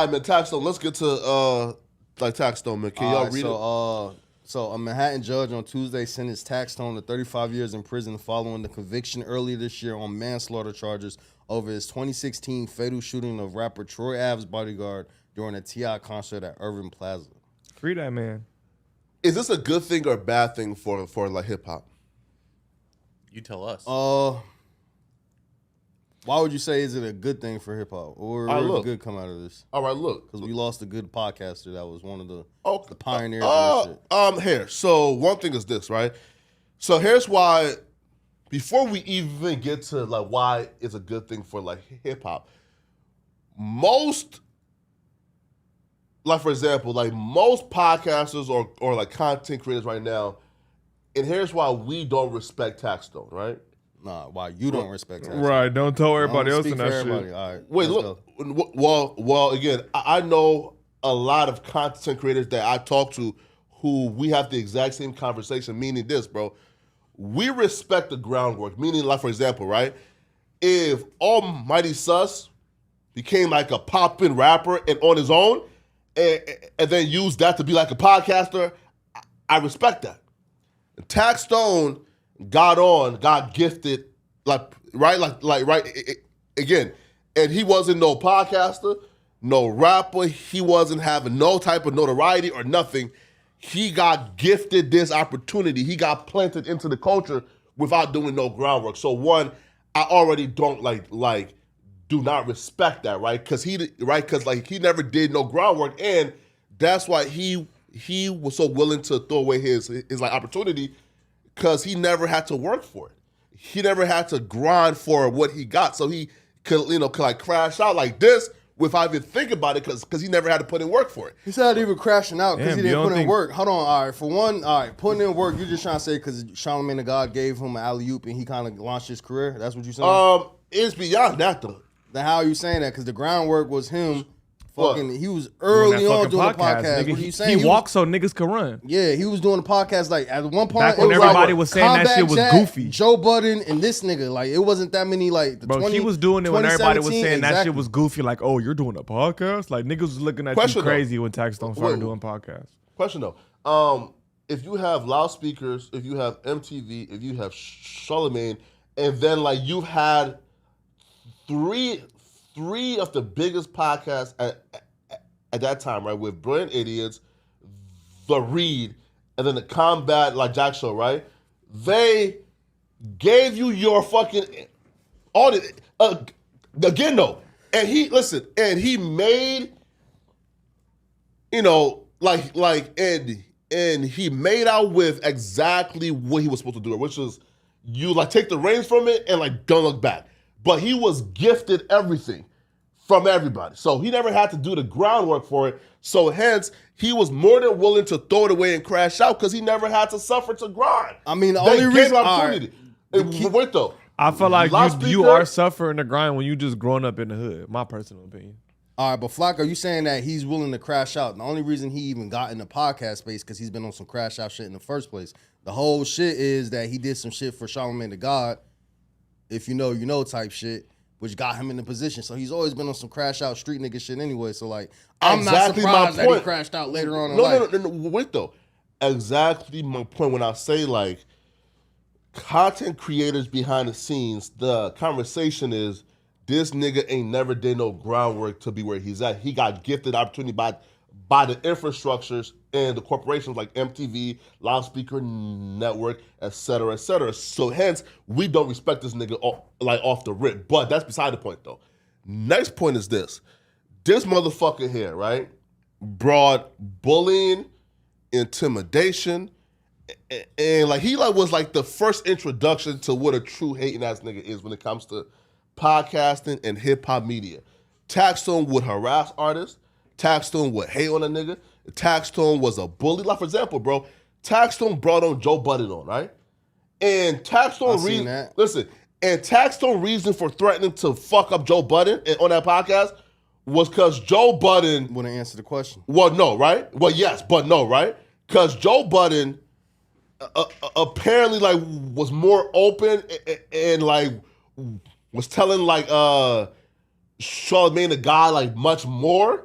right, man, Taxstone. Let's get to Taxstone, man. Can y'all read it? So a Manhattan judge on Tuesday sentenced Taxstone to 35 years in prison following the conviction earlier this year on manslaughter charges over his 2016 fatal shooting of rapper Troy Ave's bodyguard during a T.I. concert at Irving Plaza. Free that man. Is this a good thing or a bad thing for like hip hop? You tell us. Why would you say is it a good thing for hip hop, or did good come out of this? All right, look, because we lost a good podcaster that was one of the pioneers of this shit. Here, so one thing is this, right? So here's why. Before we even get to like why it's a good thing for like hip hop, most, like for example, like most podcasters or like content creators right now, and here's why we don't respect Taxstone, right? Nah, why you don't respect Taxstone? Right, don't tell everybody else in that shit. All right, wait, look. Well, again, I know a lot of content creators that I talk to who we have the exact same conversation, meaning this, bro. We respect the groundwork, meaning like, for example, right? If Almighty Sus became like a poppin' rapper and on his own and then used that to be like a podcaster, I respect that. Taxstone got gifted, again, and he wasn't no podcaster, no rapper. He wasn't having no type of notoriety or nothing. He got gifted this opportunity. He got planted into the culture without doing no groundwork. So one, I already don't do not respect that, right? Because he never did no groundwork, and that's why he was so willing to throw away his like opportunity. Because he never had to work for it. He never had to grind for what he got. So he could like crash out like this without even thinking about it because he never had to put in work for it. He's not even crashing out because he didn't put in work. Hold on. All right. For one, putting in work, you're just trying to say because Charlamagne the God gave him an alley-oop and he kind of launched his career? That's what you're saying? It's beyond that, though. Then how are you saying that? Because the groundwork was him. He was early on doing the podcast. Nigga, what are you saying? He walked so niggas could run. Yeah, he was doing the podcast like at one point. Back when everybody was saying that shit was goofy. Joe Budden and this nigga, like it wasn't that many like the Bro, he was doing it when everybody was saying that shit was goofy. Like, oh, you're doing a podcast? Like niggas was looking at you crazy when Taxstone started doing podcasts. Question though. If you have loudspeakers, if you have MTV, if you have Charlamagne, and then like you've had three of the biggest podcasts at that time, right? With Brilliant Idiots, The Read, and then the Combat like Jack Show, right? They gave you your fucking all the again though, and he made and he made out with exactly what he was supposed to do, which is you like take the reins from it and like don't look back. But he was gifted everything from everybody. So he never had to do the groundwork for it. So hence, he was more than willing to throw it away and crash out because he never had to suffer to grind. I mean, the only reason... Wait though. I feel like you are suffering the grind when you just growing up in the hood, my personal opinion. All right, but Flock, are you saying that he's willing to crash out? The only reason he even got in the podcast space because he's been on some crash out shit in the first place. The whole shit is that he did some shit for Charlamagne the God, if you know, you know type shit, which got him in the position. So he's always been on some crash out street nigga shit anyway. So like, I'm not surprised that he crashed out later on in life. No, wait though. Exactly my point when I say like, content creators behind the scenes, the conversation is this nigga ain't never did no groundwork to be where he's at. He got gifted opportunity by the infrastructures and the corporations like MTV, Loudspeaker Network, et cetera, et cetera. So hence, we don't respect this nigga off the rip. But that's beside the point though. Next point is this. This motherfucker here, right, brought bullying, intimidation, and like he like was like the first introduction to what a true hating ass nigga is when it comes to podcasting and hip hop media. Taxstone would harass artists. Taxstone would hate on a nigga. Taxstone was a bully. Like for example, bro, Taxstone brought on Joe Budden on, right? And Taxstone reason for threatening to fuck up Joe Budden on that podcast was because Joe Budden wouldn't answer the question. Well, no, right? Well, yes, but no, right? Because Joe Budden apparently like was more open and like was telling like Charlamagne the God like much more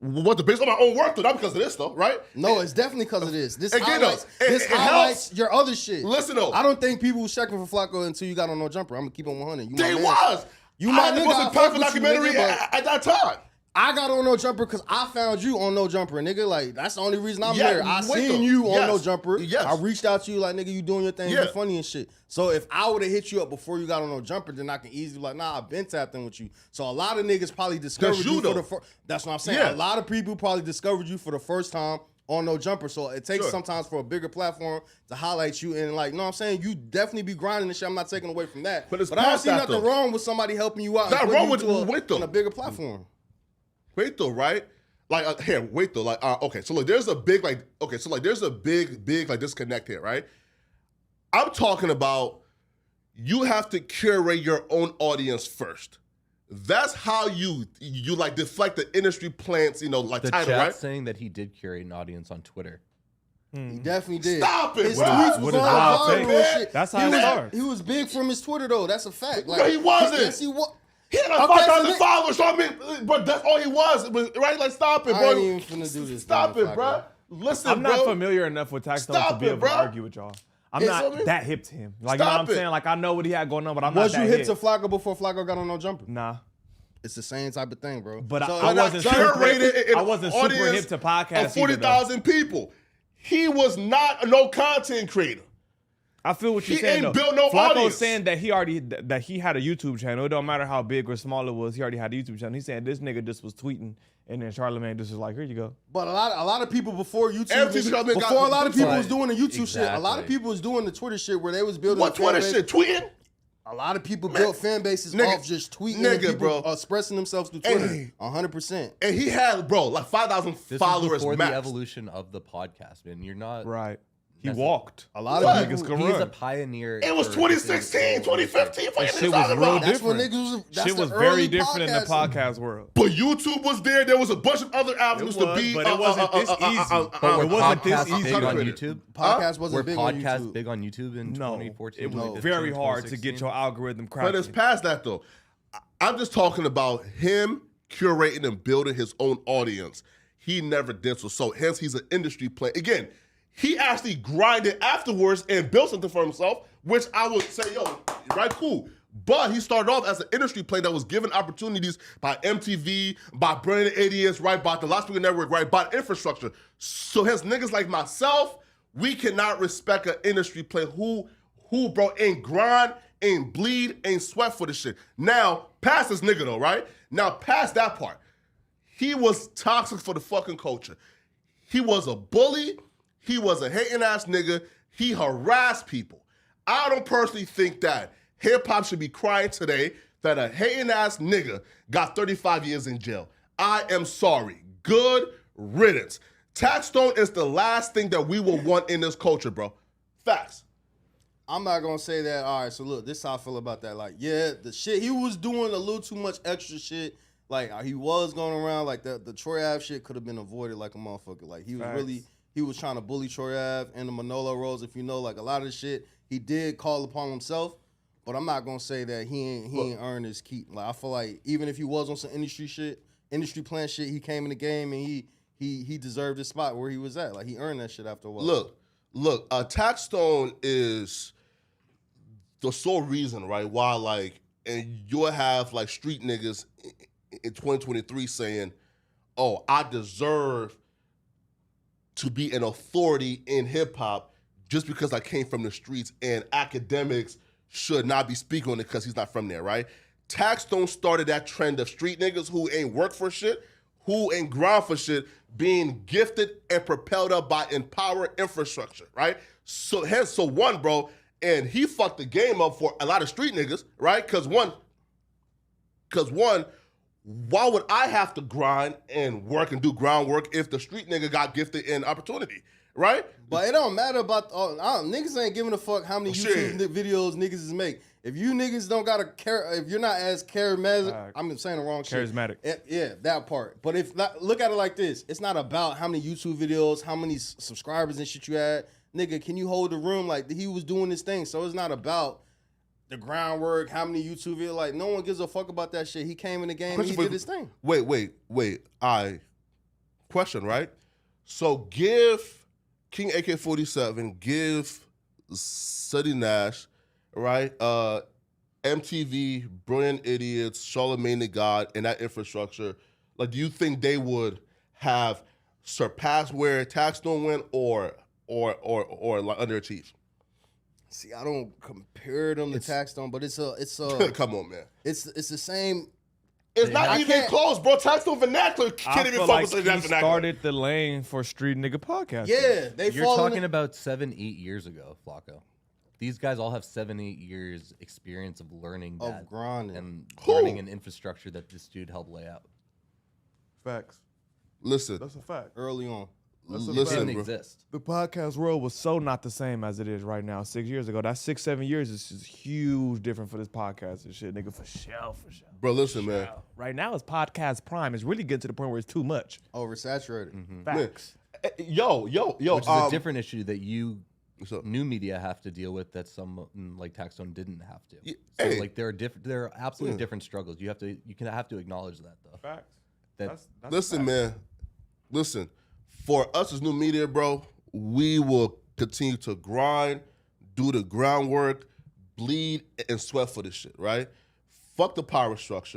What, based on my own work, though, not because of this, though, right? No, it's definitely because of this. This Again, highlights, it highlights your other shit. Listen, though. I don't think people was checking for Flacco until you got on No Jumper. I'm going to keep on 100. They was. You my nigga. It was a perfect documentary at that time. I got on No Jumper because I found you on No Jumper, nigga. Like, that's the only reason I'm here. I seen you on No Jumper. Yes. I reached out to you like, nigga, you doing your thing, you funny and shit. So if I would have hit you up before you got on No Jumper, then I can easily be like, nah, I've been tapped in with you. So a lot of niggas probably discovered you for the first. That's what I'm saying. Yeah. A lot of people probably discovered you for the first time on No Jumper. So it takes sometimes for a bigger platform to highlight you and like, you know what I'm saying? You definitely be grinding and shit. I'm not taking away from that. But I don't see nothing wrong with somebody helping you out. Not wrong with on a bigger platform. Wait though, right? Like wait though, like okay. So like, there's a big there's a big like disconnect here, right? I'm talking about you have to curate your own audience first. That's how you like deflect the industry plants, like the title, right? saying that he did curate an audience on Twitter. He definitely did. Stop it, his bro. tweets was all viral and shit. That's how it starts. He was big from his Twitter though. That's a fact. Like, no, he wasn't. Yes, he was. He had like 5,000 followers, so I mean, but that's all he was, right? Like, stop it, bro. I ain't even finna do this. Stop it, bro. Listen, I'm not familiar enough with Taxstone to be able to argue with y'all. I'm not that hip to him. Like, you know what I'm saying? Like, I know what he had going on, but I'm not that hip. Was you hip to Flacco before Flacco got on No Jumper? Nah. It's the same type of thing, bro. But so I wasn't super hip to podcasts of 40,000 people. He was not no content creator. I feel what you're saying. He ain't built no Flacco's audience. saying that he had a YouTube channel. It don't matter how big or small it was. He already had a YouTube channel. He's saying this nigga just was tweeting, and then Charlamagne just was like, "Here you go." But a lot of people before YouTube, before a lot of people was doing the YouTube shit, a lot of people was doing the Twitter shit where they was building. What Twitter shit? Tweeting? A lot of people built fan bases off just tweeting and people expressing themselves through Twitter. 100%. And he had, like 5,000 followers before max. the evolution of the podcast, man. You're not right. He walked. A lot of niggas can run. He's a pioneer. It was 2016, 2015. That shit was real That's when different. niggas was. Shit was very different in the podcast world. But YouTube was there. There was a bunch of other avenues to be. But it wasn't this easy. It wasn't this easy big on YouTube. Podcast wasn't big on podcast YouTube. big on YouTube in 2014. It was very hard to get your algorithm cracking. But it's past that though. I'm just talking about him curating and building his own audience. He never did so hence he's an industry player. Again, he actually grinded afterwards and built something for himself, which I would say, right, cool. But he started off as an industry player that was given opportunities by MTV, by Brilliant Idiots, right, by the Loudspeaker Network, right, by infrastructure. So hence niggas like myself, we cannot respect an industry player who bro, ain't grind, ain't bleed, ain't sweat for this shit. Now, past this nigga though, right? Now, past that part, he was toxic for the fucking culture. He was a bully. He was a hating ass nigga. He harassed people. I don't personally think that hip hop should be crying today that a hating ass nigga got 35 years in jail. I am sorry. Good riddance. Taxstone is the last thing that we will want in this culture, bro. Facts. I'm not gonna say that. All right, so look, this is how I feel about that. Like, yeah, the shit, he was doing a little too much extra shit. Like, he was going around, like, the Troy Ave shit could have been avoided like a motherfucker. Like, he was really... He was trying to bully Troy Ave and the Manolo Rose. If you know, like a lot of the shit, he did call upon himself. But I'm not gonna say that he ain't earned his keep. Like I feel like even if he was on some industry plan shit, he came in the game and he deserved his spot where he was at. Like he earned that shit after a while. Look, Taxstone is the sole reason, right? Why and you'll have like street niggas in 2023 saying, "Oh, I deserve to be an authority in hip-hop just because I came from the streets and academics should not be speaking on it because he's not from there," right? Taxstone started that trend of street niggas who ain't work for shit, who ain't grind for shit, being gifted and propelled up by empowered infrastructure, right? So one, bro, and he fucked the game up for a lot of street niggas, right? Because one, why would I have to grind and work and do groundwork if the street nigga got gifted an opportunity, right? But it don't matter about niggas ain't giving a fuck how many YouTube videos niggas is make. If you niggas don't got if you're not as charismatic, I'm saying the wrong shit. Charismatic. Yeah, that part. But look at it like this. It's not about how many YouTube videos, how many subscribers and shit you had. Nigga, can you hold the room? Like he was doing this thing. So it's not about the groundwork, how many YouTube videos, like no one gives a fuck about that shit. He came in the game and he did his thing. Wait. question, right? So give King AK-47, give Suddy Nash, right? MTV, Brilliant Idiots, Charlamagne the God, and that infrastructure. Like, do you think they would have surpassed where Taxstone went, or like underachieved? See, I don't compare them to Taxstone, but it's a Come on, man. it's the same. It's not even close, bro. Taxstone vernacular I can't even feel focus like on that he vernacular. started the lane for street nigga podcast. Yeah, they You're fall talking in about 7-8 years ago, Flacco. These guys all have 7-8 years experience of learning of that grinding. and Who? learning an infrastructure that this dude helped lay out. Facts. Listen, That's a fact. Early on. That's a It listen, didn't bro. exist. The podcast world was so not the same as it is right now. 6 years ago, that 6-7 years is just huge different for this podcast and shit, nigga. For sure. Bro, listen, man. Right now, it's podcast prime. It's really getting to the point where it's too much. Oversaturated. Facts. Yo. Which is a different issue that So- new media have to deal with that some like Taxstone didn't have to. Yeah, So hey. like there are absolutely different struggles. You have to acknowledge that though. Facts. That Listen, man. Listen, for us as new media, bro, we will continue to grind, do the groundwork, bleed and sweat for this shit, right? Fuck the power structure.